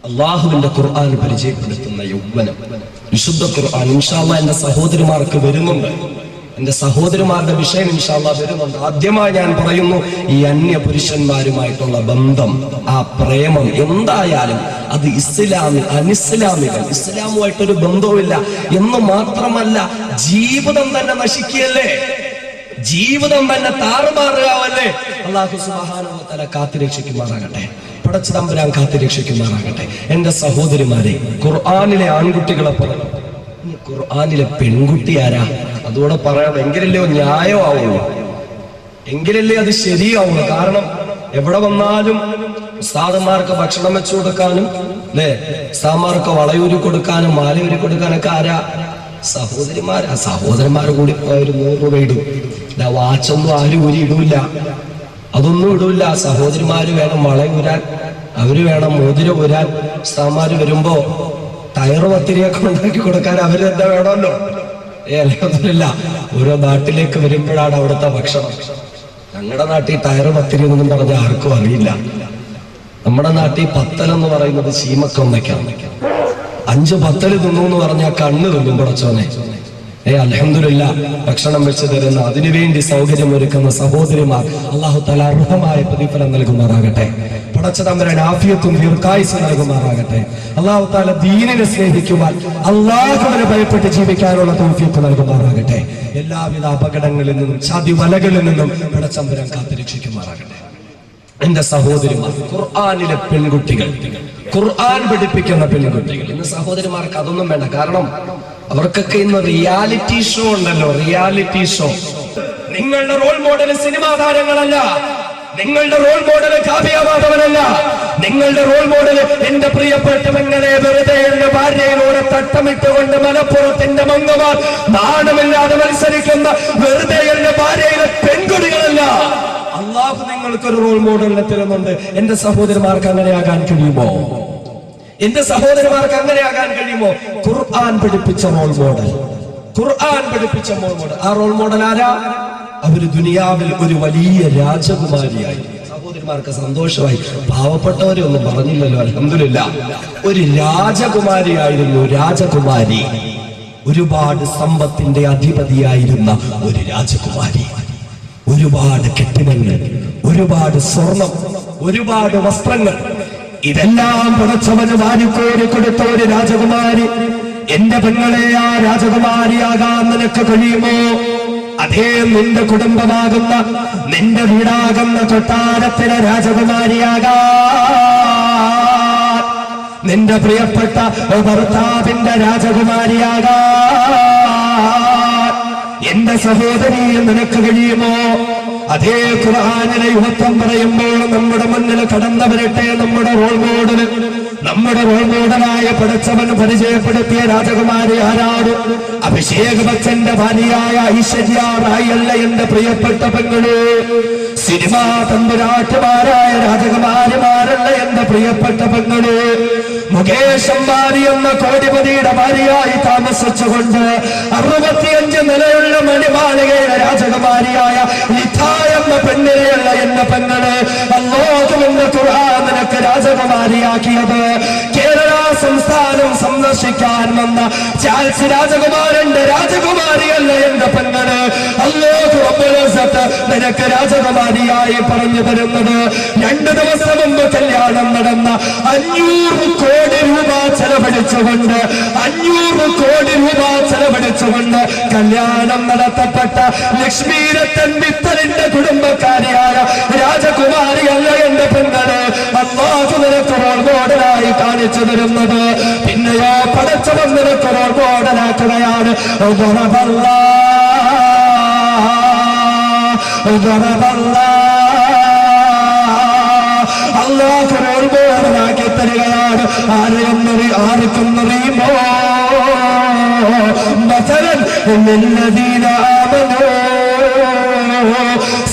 അള്ളാഹുവിന്റെ ഖുർആൻ പരിചയപ്പെടുത്തുന്ന യൗവനം, വിശുദ്ധ ഖുർആൻ ഇൻഷാ അല്ലാഹ് എന്റെ സഹോദരിമാർക്ക് വരുന്നുണ്ട്. എന്റെ സഹോദരിമാരുടെ വിഷയം ഇൻഷാ അല്ലാഹ് വരുന്നുണ്ട്. ആദ്യമായി ഞാൻ പറയുന്നു, ഈ അന്യ പുരുഷന്മാരുമായിട്ടുള്ള ബന്ധം, ആ പ്രേമം എന്തായാലും അത് അനിസ്ലാമികം, ഇസ്ലാമുമായിട്ടൊരു ബന്ധവുമില്ല എന്ന് മാത്രമല്ല, ജീവിതം തന്നെ നശിക്കുകയല്ലേ, ജീവിതം തന്നെ താറുമാറുകയല്ലേ. അല്ലാഹു സുബ്ഹാനഹു വ തആല കാത്തുരക്ഷിക്കുമാറാകട്ടെ, പടച്ച തമ്പുരാൻ കാത്തുരക്ഷിക്കുമാറാകട്ടെ. എന്റെ സഹോദരിമാരെ, ഖുർആനിലെ ആൺകുട്ടികളെ പറഞ്ഞു, ഖുർആനിലെ പെൺകുട്ടി ആരാ? അതുകൂടെ പറയാം, എങ്കിലല്ലേ ന്യായമാവുള്ളൂ, എങ്കിലല്ലേ അത് ശരിയാവുള്ളൂ. കാരണം എവിടെ വന്നാലും ഉസ്താദന്മാർക്ക് ഭക്ഷണം വെച്ചു കൊടുക്കാനും അല്ലേ, ഉസ്താദന്മാർക്ക് വളയൂരി കൊടുക്കാനും മാലയൂരി കൊടുക്കാനൊക്കെ ആരാ? സഹോദരിമാരാ. സഹോദരന്മാർ കൂടി ഒരു 100 രൂപ ഇടും. വാച്ചൊന്നും ആരും ഊരി ഇടൂല, അതൊന്നും ഇടൂല. സഹോദരിമാര് വേണം വളയൂരാൻ, അവര് വേണം മോതിരം ഊരാൻ. ഉസ്താദന്മാര് വരുമ്പോ ടയറ് പത്തിരിയൊക്കെ ഉണ്ടാക്കി കൊടുക്കാൻ അവരെന്താ വേണമല്ലോ. അൽഹംദുലില്ല, ഓരോ നാട്ടിലേക്ക് വരുമ്പോഴാണ് അവിടുത്തെ ഭക്ഷണം. ഞങ്ങളുടെ നാട്ടിൽ ടയറ് പത്തിരി എന്നൊന്നും പറഞ്ഞ ആർക്കും അറിയില്ല. നമ്മുടെ നാട്ടിൽ പത്തലെന്ന് പറയുന്നത് ശീമക്കൊന്നയ്ക്കാണ്. 5 പത്തല് തിന്നു എന്ന് പറഞ്ഞാൽ കണ്ണ് തിന്നും പടച്ചോനെ. അൽഹംദുലില്ല, ഭക്ഷണം വെച്ച് തരുന്ന, അതിനുവേണ്ടി സൗകര്യമൊരുക്കുന്ന സഹോദരിമാർ അല്ലാഹു തആല അർഹമായ പ്രതിഫലം നൽകുമാറാകട്ടെ. പടച്ച തമ്പുരാൻ ആഫിയത്തും ദീർഘായുസ്സും നൽകുമാറാകട്ടെ. അല്ലാഹു തആല ദീനിനെ സ്നേഹിക്കുവാൻ, അല്ലാഹുവിനെ ഭയപ്പെട്ട് ജീവിക്കാനുള്ള തൗഫീഖ് നൽകുമാറാകട്ടെ. എല്ലാവിധ അപകടങ്ങളിൽ നിന്നും ചതി വലകളിൽ നിന്നും പടച്ച തമ്പുരാൻ കാത്തുരക്ഷിക്കുമാറാകട്ടെ. എന്റെ സഹോദരിമാർ, ഖുർആനിലെ പെൺകുട്ടികൾ, ഖുർആൻ പഠിപ്പിക്കുന്ന പെൺകുട്ടികൾ. ഇന്ന് സഹോദരിമാർക്ക് അതൊന്നും വേണ്ട. കാരണം അവർക്കൊക്കെ ഇന്ന് റിയാലിറ്റി ഷോ ഉണ്ടല്ലോ, റിയാലിറ്റി ഷോ. നിങ്ങളുടെ റോൾ മോഡൽ സിനിമാ താരങ്ങളല്ല, നിങ്ങളുടെ റോൾ മോഡൽ കാവ്യമാധവനല്ല, നിങ്ങളുടെ റോൾ മോഡൽ എന്റെ പ്രിയപ്പെട്ടവങ്ങനെ വെറുതെ എന്റെ ഭാര്യയിലൂടെ തട്ടമിട്ടുകൊണ്ട് മലപ്പുറത്തിന്റെ മംഗമാർ നാണമില്ലാതെ മത്സരിക്കുന്ന വെറുതെ എന്റെ ഭാര്യയിലെ പെൺകുട്ടികളല്ല. അള്ളാഹു നിങ്ങൾക്കൊരു റോൾ മോഡലിനെ തരുന്നുണ്ട്. എന്റെ സഹോദരന്മാർക്ക് അങ്ങനെയാകാൻ കഴിയുമോ? എന്റെ സഹോദരന്മാർക്ക് അങ്ങനെയാകാൻ കഴിയുമോ? ഖുർആൻ പഠിപ്പിച്ച റോൾ മോഡൽ, ഖുർആൻ പഠിപ്പിച്ച റോൾ മോഡൽ. ആ റോൾ മോഡൽ ആരാ? അവര് ദുനിയാവിൽ ഒരു വലിയ രാജകുമാരിയായി. സഹോദരന്മാർക്ക് സന്തോഷമായി. പാവപ്പെട്ടവരെ ഒന്നും പറഞ്ഞില്ലല്ലോ, അൽഹംദുലില്ലാ. ഒരു രാജകുമാരിയായിരുന്നു, രാജകുമാരി. ഒരുപാട് സമ്പത്തിന്റെ അധിപതിയായിരുന്ന ഒരു രാജകുമാരി. ഒരുപാട് കെട്ടിടങ്ങൾ, ഒരുപാട് സ്വർണം, ഒരുപാട് വസ്ത്രങ്ങൾ, ഇതെല്ലാം പടച്ചവന് വാരിക്കോരി കൊടുത്ത ഒരു രാജകുമാരി. എന്റെ പെങ്ങളെ, ആ രാജകുമാരിയാകാൻ നിനക്ക് കഴിയുമോ? അതേ നിന്റെ കുടുംബമാകുന്ന, നിന്റെ വീടാകുന്ന കൊട്ടാരത്തിലെ രാജകുമാരിയാകാൻ, നിന്റെ പ്രിയപ്പെട്ട ഭർത്താവിന്റെ രാജകുമാരിയാകാൻ എന്റെ സഹോദരി നിനക്ക് കഴിയുമോ? അതേ ഖുർആനിലെ യുവത്വം പറയുമ്പോൾ നമ്മുടെ മുന്നിൽ കടന്നു വരട്ടെ നമ്മുടെ റോൾ മോഡൽ. നമ്മുടെ റോൾ മോഡലായ പടച്ചവൻ പരിചയപ്പെടുത്തിയ രാജകുമാരി ആരാണ്? അഭിഷേക് ബച്ചന്റെ ഭാര്യയായ ഐശ്വര്യ റായ് അല്ല എന്റെ പ്രിയപ്പെട്ട പെങ്ങള്. സിനിമാ തമ്പുരാട്ടുമാരായ രാജകുമാരിമാരല്ല എന്റെ പ്രിയപ്പെട്ട പെങ്ങള്. മുകേഷ് അംബാനി എന്ന കോടിപതിയുടെ ഭാര്യയായി താമസിച്ചുകൊണ്ട് 65 നിലയുള്ള മണിമാളികയുടെ രാജകുമാരിയായ എന്ന പെണ്ണിനെയല്ല എന്ന പെങ്ങള് അല്ലാഹുവിന്റെ ഖുർആൻ നിനക്ക് രാജകുമാരിയാക്കിയത്. കേരള സംസ്ഥാനം സന്ദർശിക്കാൻ വന്ന ചാൾസ് രാജകുമാരന്റെ രാജകുമാരിയല്ല എന്റെ പെങ്ങള് അല്ലാഹു റബ്ബുൽ ഇസ്സത്ത് നിനക്ക് രാജകുമാരിയായി പറഞ്ഞു തരുന്നത്. 2 ദിവസം മുമ്പ് കല്യാണം നടന്ന 500 കോടി രൂപ ചെലവഴിച്ചുകൊണ്ട്, 500 കോടി രൂപ ചെലവഴിച്ചുകൊണ്ട് കല്യാണം നടത്തപ്പെട്ട ലക്ഷ്മീരത്തൻ മിത്തലിന്റെ കുടുംബക്കാരിയായ രാജകുമാരിയല്ല എന്റെ പെങ്ങള് അല്ലാഹു നിനക്ക് റോൾ മോഡലായി കാണിച്ചു തരുന്നത്. പിന്നെയോ പടച്ചവൻ നിനക്ക് റോൾ മോഡലാക്കുകയാണ്. അല്ലാഹു റോൾ മോഡലാക്കി തരികയാണ്. ആർക്കും അറിയുമോ? മസലൻ ലല്ലദീന ആമനൂ,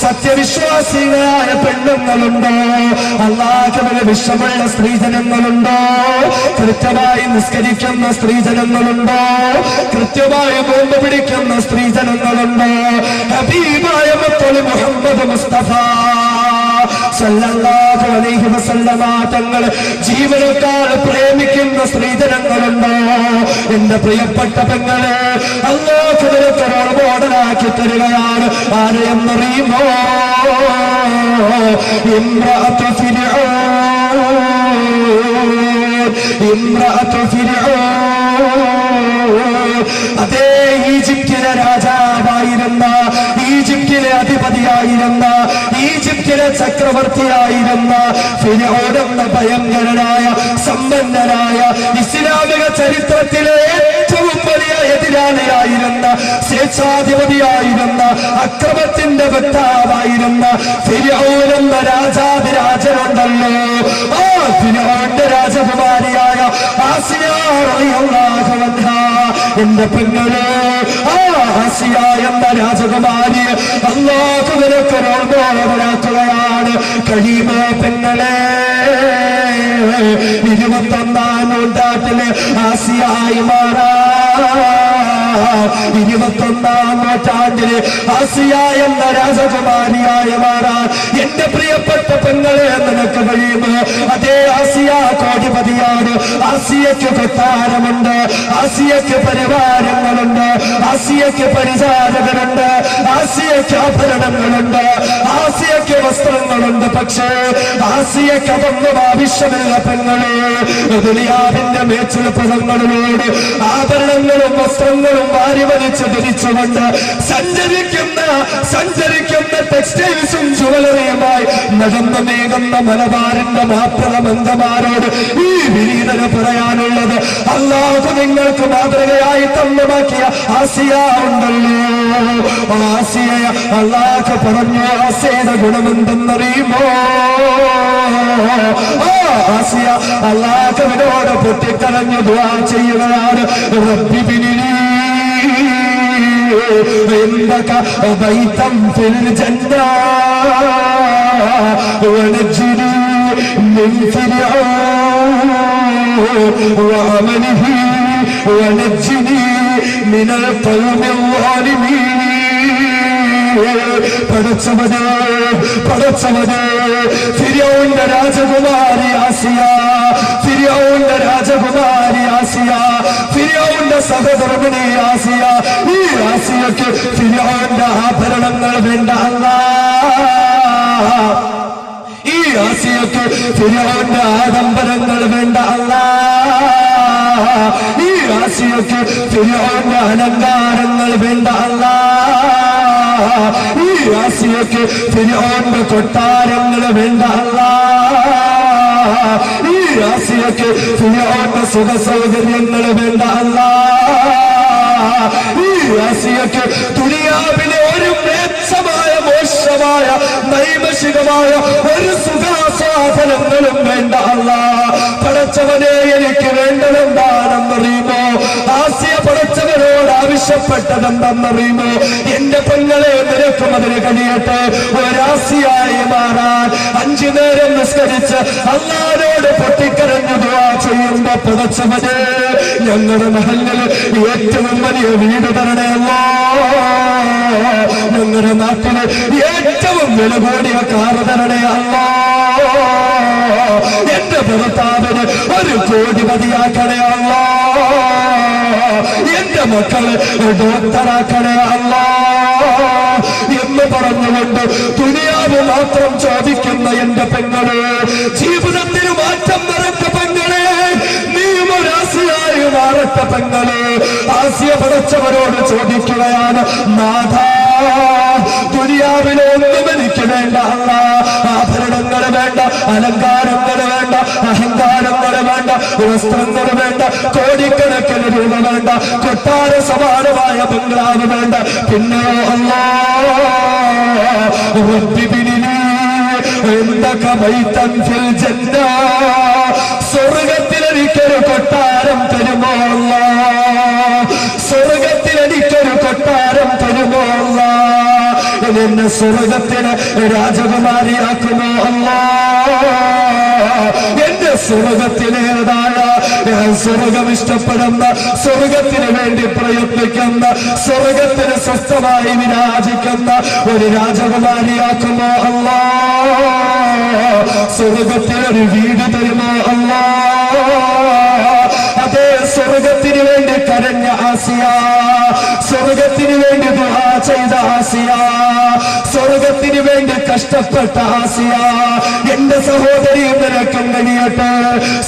സത്യവിശ്വാസികളായ പെണ്ണുങ്ങളുണ്ടോ? അല്ലാഹുവിന് വിശ്വമുള്ള സ്ത്രീജനങ്ങളുണ്ടോ? കൃത്യമായി നിസ്കരിക്കുന്ന സ്ത്രീജനങ്ങളുണ്ടോ? കൃത്യമായി നോമ്പ് പിടിക്കുന്ന സ്ത്രീജനങ്ങളുണ്ടോ? ഹബീബായ മുത്തലി മുഹമ്മദ് മുസ്തഫ സല്ലല്ലാഹു അലൈഹി വസല്ലമ തങ്ങൾ ജീവനേക്കാൾ പ്രേമിക്കുന്ന സ്ത്രീജനങ്ങളുണ്ടോ? എന്റെ പ്രിയപ്പെട്ട പെങ്ങളെ, അല്ലാഹു നിനക്ക് മോഡലാക്കി തരികയാണ്. ആരെയെന്നറിയുമോ? ഇംറഅത്തു ഫിർഔൻ, ഇംറഅത്തു ഫിർഔൻ. അതേ ഈജിപ്തിലെ രാജാവായിരുന്ന, ഈജിപ്തിലെ അധിപതിയായിരുന്ന, ഈജിപ്തിലെ ചക്രവർത്തിയായിരുന്ന ഫിർഔൻ എന്ന ഭയങ്കരനായ സമ്പന്നനായ ഇസ്ലാമിക ചരിത്രത്തിലെ ഏറ്റവും വലിയ എതിരാളിയായിരുന്ന, സ്വേച്ഛാധിപതിയായിരുന്ന, അക്രമത്തിന്റെ വക്താവായിരുന്ന ഫിർഔൻ എന്ന രാജാതിരാജനുണ്ടല്ലോ. ആ ഫിർഔന്റെ രാജകുമാരിയായ ആസിയ റളിയല്ലാഹു അൻഹാ, എന്റെ പെങ്ങളെ, ആ ആസിയ എന്ന രാജകുമാരി അല്ലാഹു നിനക്ക് മോഡലാക്കുകയാണ്. കഴിയുമോ പെങ്ങളെ? 21ാം നൂറ്റാണ്ടിലെ ആസിയായി മാറാൻ, 21ാം നൂറ്റാണ്ടിലെ ആസിയ എന്ന രാജകുമാരിയായി മാറാൻ എന്റെ പ്രിയപ്പെട്ട പെങ്ങളെ നിനക്ക് കഴിയുമോ? അതേ ആസിയ കോടിപതിയാണ്. ആസിയയ്ക്ക് കൊട്ടാരമുണ്ട്, ആസിയയ്ക്ക് പരിവാരങ്ങളുണ്ട്, ആസിയയ്ക്ക് പരിചാരകരുണ്ട്, ആസിയയ്ക്ക് ആഭരണങ്ങളുണ്ട്, ആസിയയ്ക്ക് വസ്ത്രങ്ങളുണ്ട്. പക്ഷേ ആസിയയ്ക്ക് അതൊന്നും ആവശ്യമില്ല പെങ്ങളെ. ദുനിയാവിന്റെ മേച്ചിൽപ്പുറങ്ങളിലൂടെ ആഭരണങ്ങളും വസ്ത്രങ്ങളും വാരി വലിച്ച് ധരിച്ചുകൊണ്ട് സഞ്ചരിക്കുന്ന ടെക്സ്റ്റൈൽസും ജുവലറിയുമായി നടന്നു നീങ്ങുന്ന മലബാറിന്റെ മാപ്രമംഗമാരോട് ഈ വിനീതന പറയാനുള്ളത്, അല്ലാഹു നിങ്ങൾക്ക് മാതൃകയായി തന്നുമാക്കിയ ആസിയ ഉണ്ടല്ലോ. ആസിയ അല്ലാഹു പറഞ്ഞു, ആസിയയുടെ ഗുണമെന്തെന്നറിയുമോ? ആസിയ അല്ലാഹുവിനോട് പൊട്ടിക്കരഞ്ഞു ദുആ ചെയ്യുകയാണ്. റബ്ബി ബിനിലി ഇൻദക ബൈതൻ ഫിൽ ജന്ന വനജ്നി മിൻ ഫിർഔൻ വഅമലിഹി വനജ്നി മിനൽ ഖൗമിൽ ളാലിമീൻ. പടച്ചവനേ, ഫിർഔന്റെ രാജകുമാരി ആസിയ, ഫിർഔന്റെ രാജകുമാരി ആസിയ, ഫിർഔന്റെ സഹധർമ്മിണി ആസിയ. ഈ ആസിയക്ക് ഫിർഔന്റെ ആഭരണങ്ങൾ വേണ്ട അല്ലാഹ്, ഈ ആസിയക്ക് ഫിർഔന്റെ ആഡംബരങ്ങൾ വേണ്ട അല്ലാഹ്, ഈ ആസിയക്ക് ഫിർഔന്റെ അലങ്കാരങ്ങൾ വേണ്ട അല്ലാഹ്, ഈ ആസിയക്ക് ഫിർഔന്റെ കൊട്ടാരങ്ങൾ വേണ്ട അല്ലാഹ്, ഈ ആസിയക്ക് ഫിർഔന്റെ സുഖ സൗകര്യങ്ങൾ വേണ്ട അല്ലാഹ്, ഈ ആസിയക്ക് ദുനിയാവിലെ ഒരു മോശമായ നൈമിഷികമായ ഒരു സുഖാസ്വാദനങ്ങളും വേണ്ട അല്ലാഹ്. പടച്ചവനെ, എനിക്ക് വേണ്ടതെന്താണെന്നറിയുമോ? ആസിയ പടച്ചവനോട് ആവശ്യപ്പെട്ടതെന്തെന്നറിയുമോ? എന്റെ പെങ്ങളെ, നിനക്കും അതിന് കഴിയട്ടെ ഒരാസിയായി മാറാൻ. 5 നേരം നിസ്കരിച്ച് അല്ലാഹുവോട് പൊട്ടിക്കരഞ്ഞു ദുആ ചെയ്യുമ്പോ, പടച്ചവനെ, ഞങ്ങളുടെ മഹല്ലിൽ ഏറ്റവും വലിയ വീട് തരണേ അല്ലാഹ്, ഞങ്ങളുടെ നാട്ടില് ഏറ്റവും വില കൂടിയ കാറ് തരണേ അല്ലാഹ്, എന്റെ ഭർത്താവിന് 1 കോടിപതിയാക്കണേ അല്ലാഹ്, എന്റെ മക്കള് ഡോക്ടറാക്കണേ അല്ലാഹ് എന്ന് പറഞ്ഞുകൊണ്ട് ദുനിയാവ് മാത്രം ചോദിക്കുന്ന എന്റെ പെങ്ങളെ, ജീവിതത്തിന് മാറ്റം നിറച്ച പെങ്ങളെ, നീയും ഒരാസിയായി മാറട്ടെ പെങ്ങളെ. ആസിയ പടച്ചവരോട് ചോദിക്കുകയാണ്, നാഥാ, ദുനിയാവിലെ ഒന്നും എനിക്ക് വേണ്ട അല്ലാഹ്. ആഭരണങ്ങൾ വേണ്ട, അലങ്കാരങ്ങൾ വേണ്ട, അഹങ്കാരങ്ങൾ വേണ്ട, വസ്ത്രങ്ങൾ വേണ്ട, കോടിക്കണക്കിന് രൂപ വേണ്ട, കൊട്ടാര സമാനമായ ബംഗ്ലാവ് വേണ്ട. പിന്നെയോ അല്ലാഹ്, റബ്ബി ബിനിലി ഇൻദക ബൈതൻ ഫിൽ ജന്ന, സ്വർഗ്ഗത്തിൽ എനിക്കൊരു കൊട്ടാരം തരുമോ അല്ലാഹ്, സ്വർഗ്ഗത്തിൽ എനിക്കൊരു കൊട്ടാരം തരുമോ അല്ലാഹ്, എന്നെ സ്വർഗ്ഗത്തിന് രാജകുമാരിയാക്കുമോ അല്ലാഹ്, എന്റെ സ്വർഗ്ഗത്തിലേതായ സ്വർഗം ഇഷ്ടപ്പെടുന്ന, സ്വർഗത്തിന് വേണ്ടി പ്രയത്നിക്കുന്ന, സ്വർഗത്തിന് സ്വസ്ഥമായി വിരാജിക്കുന്ന ഒരു രാജകുമാരിയാക്കുമോ അല്ലാ? സ്വർഗത്തിനൊരു വീട് തരുമോ അല്ലാ? അതേ സ്വർഗത്തിന് വേണ്ടി കരഞ്ഞ ആസിയ, സ്വർഗത്തിന് വേണ്ടി ദുആ ചെയ്ത ആസിയ, സ്വർഗത്തിന് വേണ്ടി കഷ്ടപ്പെട്ട ആസിയ, എന്റെ സഹോദരി നിനക്കും കഴിയട്ടെ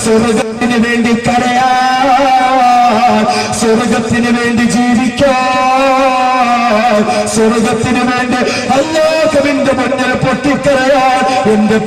സ്വർഗത്തിന് വേണ്ടി കരയാൻ, സ്വർഗത്തിന് വേണ്ടി ജീവിക്കാൻ, സ്വർഗത്തിന് വേണ്ടി അല്ലാഹുവിന്റെ മുന്നിൽ പൊട്ടിക്കരയാൻ എന്റെ